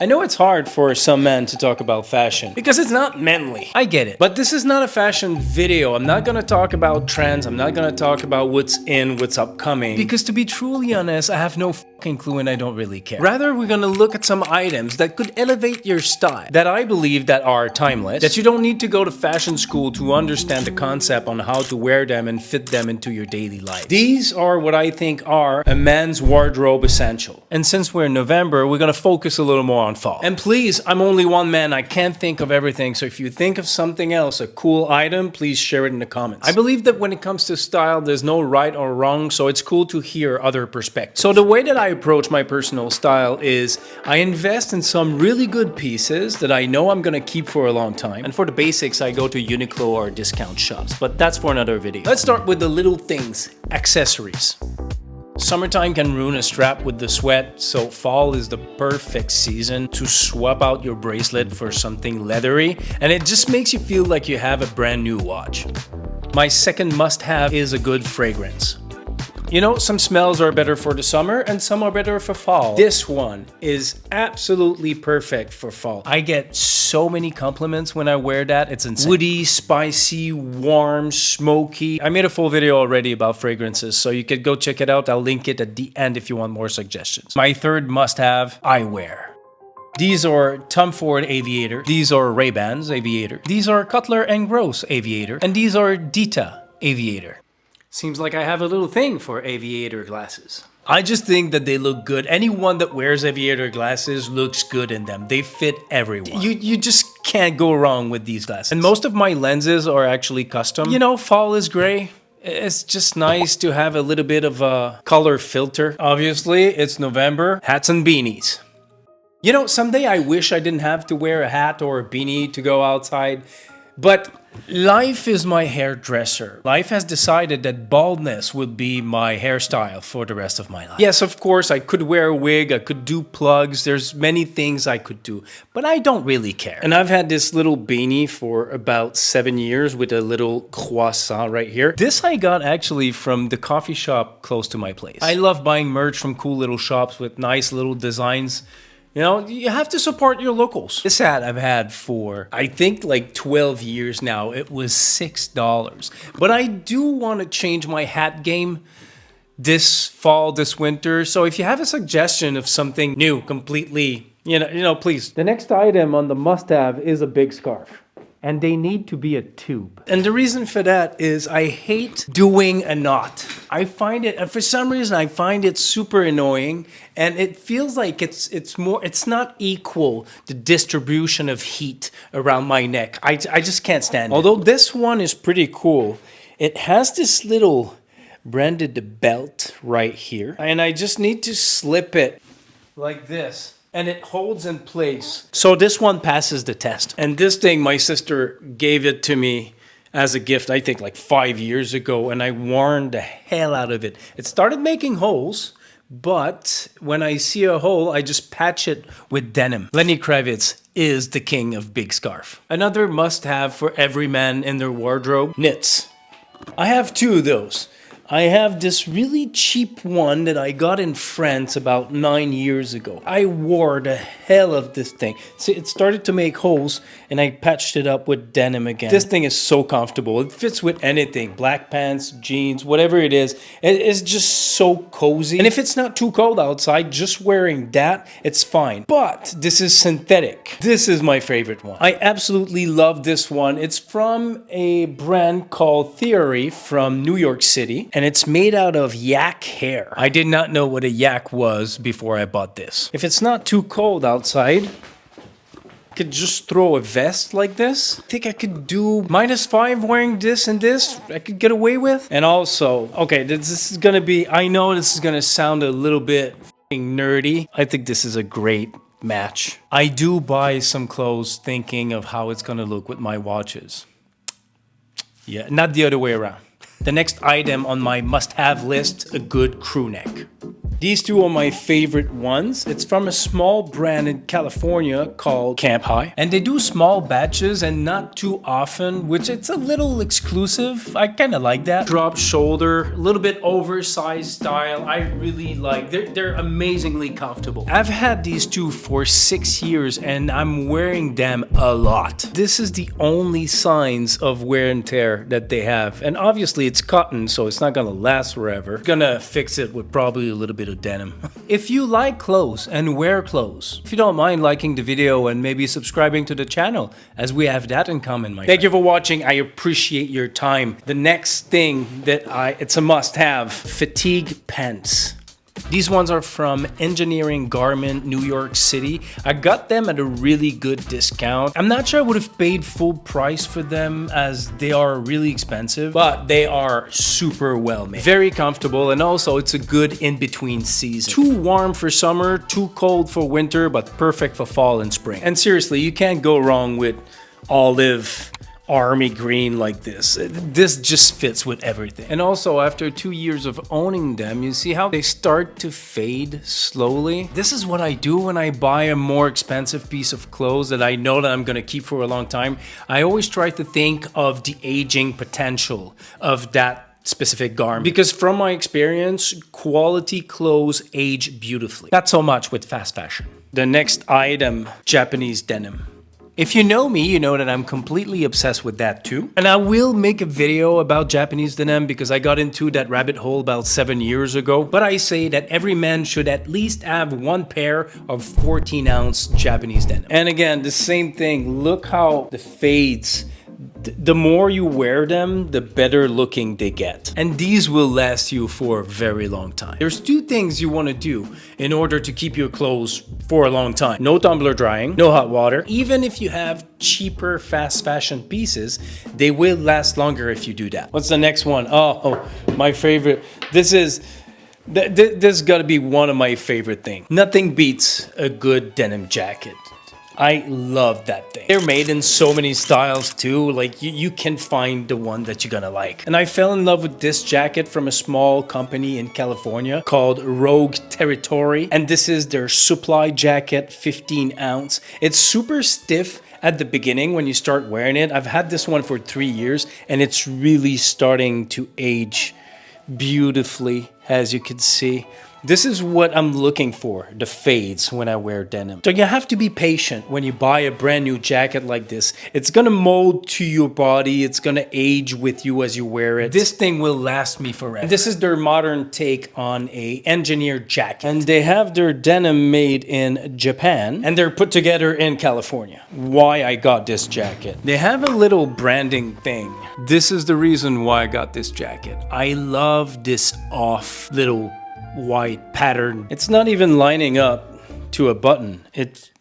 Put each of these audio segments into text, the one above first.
I know it's hard for some men to talk about fashion because it's not manly. I get it. But this is not a fashion video. I'm not gonna talk about trends. I'm not gonna talk about what's in, what's upcoming. Because to be truly honest, I have no fucking clue and I don't really care. Rather, we're gonna look at some items that could elevate your style, that I believe that are timeless, that you don't need to go to fashion school to understand the concept on how to wear them and fit them into your daily life. These are what I think are a man's wardrobe essential. And since we're in November, we're gonna focus a little more on fall. And please, I'm only one man. I can't think of everything. So if you think of something else, a cool item, please share it in the comments. I believe that when it comes to style, there's no right or wrong. So it's cool to hear other perspectives. So the way that I approach my personal style is I invest in some really good pieces that I know I'm gonna keep for a long time. And for the basics, I go to Uniqlo or discount shops, but that's for another video. Let's start with the little things, accessories. Summertime can ruin a strap with the sweat, so fall is the perfect season to swap out your bracelet for something leathery, and it just makes you feel like you have a brand new watch. My second must-have is a good fragrance. You know, some smells are better for the summer and some are better for fall. This one is absolutely perfect for fall. I get so many compliments when I wear that. It's insane. Woody, spicy, warm, smoky. I made a full video already about fragrances, so you could go check it out. I'll link it at the end if you want more suggestions. My third must-have, eyewear. These are Tom Ford Aviator. These are Ray-Bans Aviator. These are Cutler & Gross Aviator. And these are Dita Aviator. Seems like I have a little thing for aviator glasses. I just think that they look good. Anyone that wears aviator glasses looks good in them. They fit everyone. You just can't go wrong with these glasses. And most of my lenses are actually custom. You know, fall is gray. It's just nice to have a little bit of a color filter. Obviously, it's November. Hats and beanies. You know, someday I wish I didn't have to wear a hat or a beanie to go outside. But life is my hairdresser. Life has decided that baldness would be my hairstyle for the rest of my life. Yes, of course, I could wear a wig, I could do plugs, there's many things I could do, but I don't really care. And I've had this little beanie for about 7 years with a little croissant right here. This I got actually from the coffee shop close to my place. I love buying merch from cool little shops with nice little designs. You know, you have to support your locals. This hat I've had for, I think, like 12 years now. It was $6. But I do want to change my hat game this fall, this winter. So if you have a suggestion of something new, completely, you know, please. The next item on the must-have is a big scarf. And they need to be a tube. And the reason for that is I hate doing a knot. I find it, for some reason, I find it super annoying, and it feels like it's not equal, the distribution of heat around my neck. I just can't stand it. Although this one is pretty cool, it has this little branded belt right here, and I just need to slip it like this. And it holds in place. So this one passes the test. And this thing, my sister gave it to me as a gift, I think like 5 years ago, and I worn the hell out of it. It started making holes, but when I see a hole, I just patch it with denim. Lenny Kravitz is the king of big scarf. Another must-have for every man in their wardrobe, knits. I have two of those. I have this really cheap one that I got in France about 9 years ago. I wore the hell of this thing. See, it started to make holes and I patched it up with denim again. This thing is so comfortable. It fits with anything. Black pants, jeans, whatever it is. It's just so cozy. And if it's not too cold outside, just wearing that, it's fine. But this is synthetic. This is my favorite one. I absolutely love this one. It's from a brand called Theory from New York City. And it's made out of yak hair. I did not know what a yak was before I bought this. If it's not too cold outside, I could just throw a vest like this. I think I could do -5 wearing this and this. I could get away with. And also, okay, this is gonna be, I know this is gonna sound a little bit nerdy. I think this is a great match. I do buy some clothes thinking of how it's gonna look with my watches. Yeah, not the other way around. The next item on my must-have list, a good crew neck. These two are my favorite ones. It's from a small brand in California called Camp High. And they do small batches and not too often, which it's a little exclusive. I kind of like that. Drop shoulder, a little bit oversized style. I really like. They're amazingly comfortable. I've had these two for 6 years and I'm wearing them a lot. This is the only signs of wear and tear that they have. And obviously it's cotton, so it's not gonna last forever. Gonna fix it with probably a little bit of denim. If you like clothes and wear clothes, if you don't mind liking the video and maybe subscribing to the channel, as we have that in common, my friend. Thank you for watching. I appreciate your time. The next thing that it's a must-have, fatigue pants. These ones are from Engineering Garment, New York City. I got them at a really good discount. I'm not sure I would have paid full price for them as they are really expensive, but they are super well made. Very comfortable, and also it's a good in-between season. Too warm for summer, too cold for winter, but perfect for fall and spring. And seriously, you can't go wrong with olive army green like this. This just fits with everything. And also after 2 years of owning them, you see how they start to fade slowly. This is what I do when I buy a more expensive piece of clothes that I know that I'm gonna keep for a long time. I always try to think of the aging potential of that specific garment, because from my experience, quality clothes age beautifully. Not so much with fast fashion. The next item, Japanese denim. If you know me, you know that I'm completely obsessed with that too. And I will make a video about Japanese denim because I got into that rabbit hole about 7 years ago. But I say that every man should at least have one pair of 14-ounce Japanese denim. And again, the same thing. Look how the fades. The more you wear them, the better looking they get. And these will last you for a very long time. There's 2 things you want to do in order to keep your clothes for a long time. No tumbler drying, no hot water. Even if you have cheaper fast fashion pieces, they will last longer if you do that. What's the next one? Oh, my favorite. This gotta be one of my favorite things. Nothing beats a good denim jacket. I love that thing. They're made in so many styles too. Like you can find the one that you're gonna like. And I fell in love with this jacket from a small company in California called Rogue Territory. And this is their supply jacket, 15 ounce. It's super stiff at the beginning when you start wearing it. I've had this one for 3 years and it's really starting to age beautifully, as you can see. This is what I'm looking for, the fades when I wear denim. So you have to be patient when you buy a brand new jacket like this. It's gonna mold to your body. It's gonna age with you as you wear it. This thing will last me forever. This is their modern take on a engineered jacket. And they have their denim made in Japan and they're put together in California. Why I got this jacket. They have a little branding thing. This is the reason why I got this jacket. I love this off little white pattern. It's not even lining up to a button. It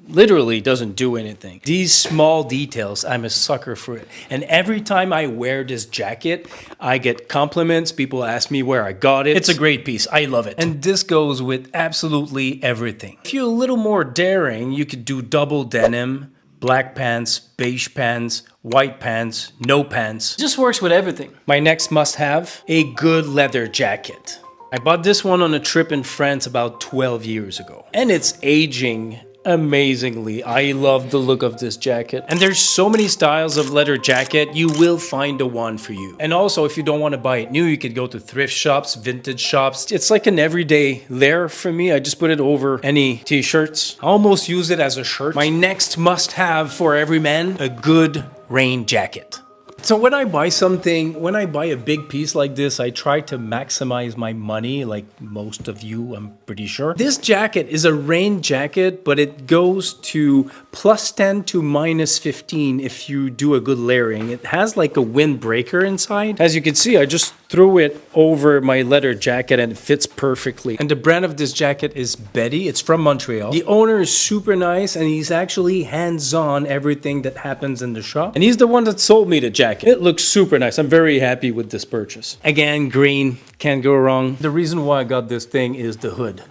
literally doesn't do anything. These small details, I'm a sucker for it. And every time I wear this jacket, I get compliments. People ask me where I got it. It's a great piece. I love it. And this goes with absolutely everything. If you're a little more daring, you could do double denim, black pants, beige pants, white pants, no pants. Just works with everything. My next must-have, a good leather jacket. I bought this one on a trip in France about 12 years ago. And it's aging amazingly. I love the look of this jacket. And there's so many styles of leather jacket, you will find the one for you. And also, if you don't want to buy it new, you could go to thrift shops, vintage shops. It's like an everyday layer for me. I just put it over any t-shirts. I almost use it as a shirt. My next must-have for every man, a good rain jacket. So when I buy something, when I buy a big piece like this, I try to maximize my money, like most of you, I'm pretty sure. This jacket is a rain jacket, but it goes to +10 to -15 if you do a good layering. It has like a windbreaker inside. As you can see, I just threw it over my leather jacket and it fits perfectly. And the brand of this jacket is Betty. It's from Montreal. The owner is super nice and he's actually hands-on everything that happens in the shop. And he's the one that sold me the jacket. It looks super nice. I'm very happy with this purchase. Again, green, can't go wrong. The reason why I got this thing is the hood.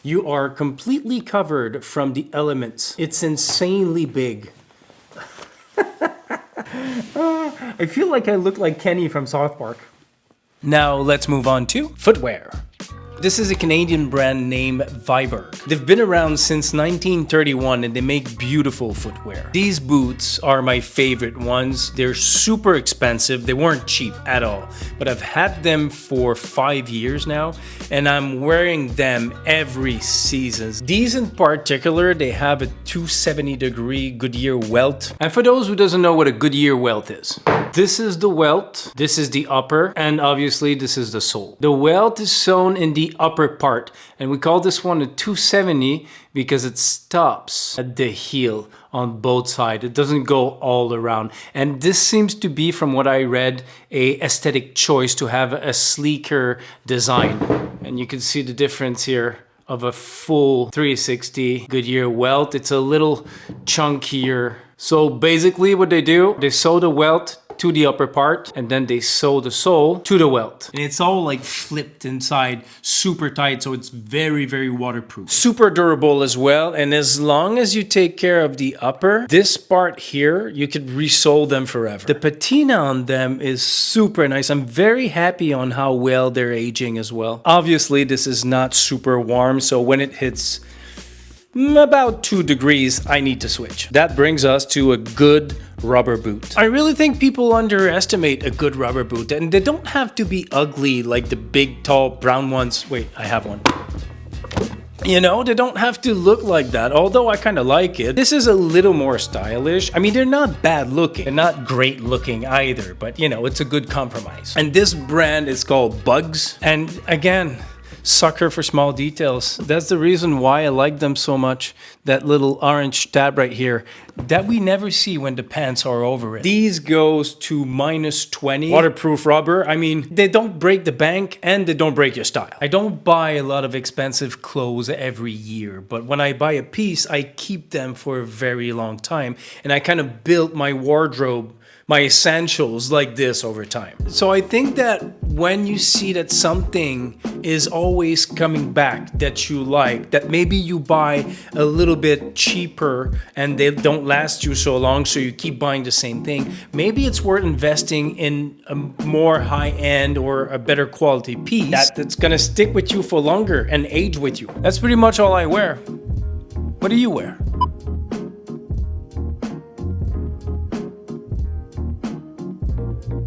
You are completely covered from the elements. It's insanely big. I feel like I look like Kenny from South Park. Now let's move on to footwear. This is a Canadian brand named Viberg. They've been around since 1931 and they make beautiful footwear. These boots are my favorite ones. They're super expensive. They weren't cheap at all, but I've had them for 5 years now and I'm wearing them every season. These in particular, they have a 270-degree Goodyear welt. And for those who doesn't know what a Goodyear welt is, this is the welt, this is the upper, and obviously this is the sole. The welt is sewn in the upper part, and we call this one a 270 because it stops at the heel on both sides. It doesn't go all around. And this seems to be, from what I read, a aesthetic choice to have a sleeker design. And you can see the difference here of a full 360 Goodyear welt. It's a little chunkier. So basically what they do, they sew the welt to the upper part and then they sew the sole to the welt. And it's all like flipped inside, super tight, so it's very, very waterproof. Super durable as well, and as long as you take care of the upper, this part here, you could resole them forever. The patina on them is super nice. I'm very happy on how well they're aging as well. Obviously, this is not super warm, so when it hits about 2 degrees, I need to switch. That brings us to a good rubber boot. I really think people underestimate a good rubber boot, and they don't have to be ugly like the big, tall, brown ones. Wait, I have one. You know, they don't have to look like that, although I kind of like it. This is a little more stylish. I mean, they're not bad looking. They're not great looking either, but you know, it's a good compromise. And this brand is called Bugs. And again, sucker for small details. That's the reason why I like them so much. That little orange tab right here that we never see when the pants are over it. These goes to -20. Waterproof rubber. I mean, they don't break the bank and they don't break your style. I don't buy a lot of expensive clothes every year, but when I buy a piece, I keep them for a very long time. And I kind of built my wardrobe, my essentials like this over time. So I think that when you see that something is always coming back that you like, that maybe you buy a little bit cheaper and they don't last you so long, so you keep buying the same thing, maybe it's worth investing in a more high-end or a better quality piece that's gonna stick with you for longer and age with you. That's pretty much all I wear. What do you wear?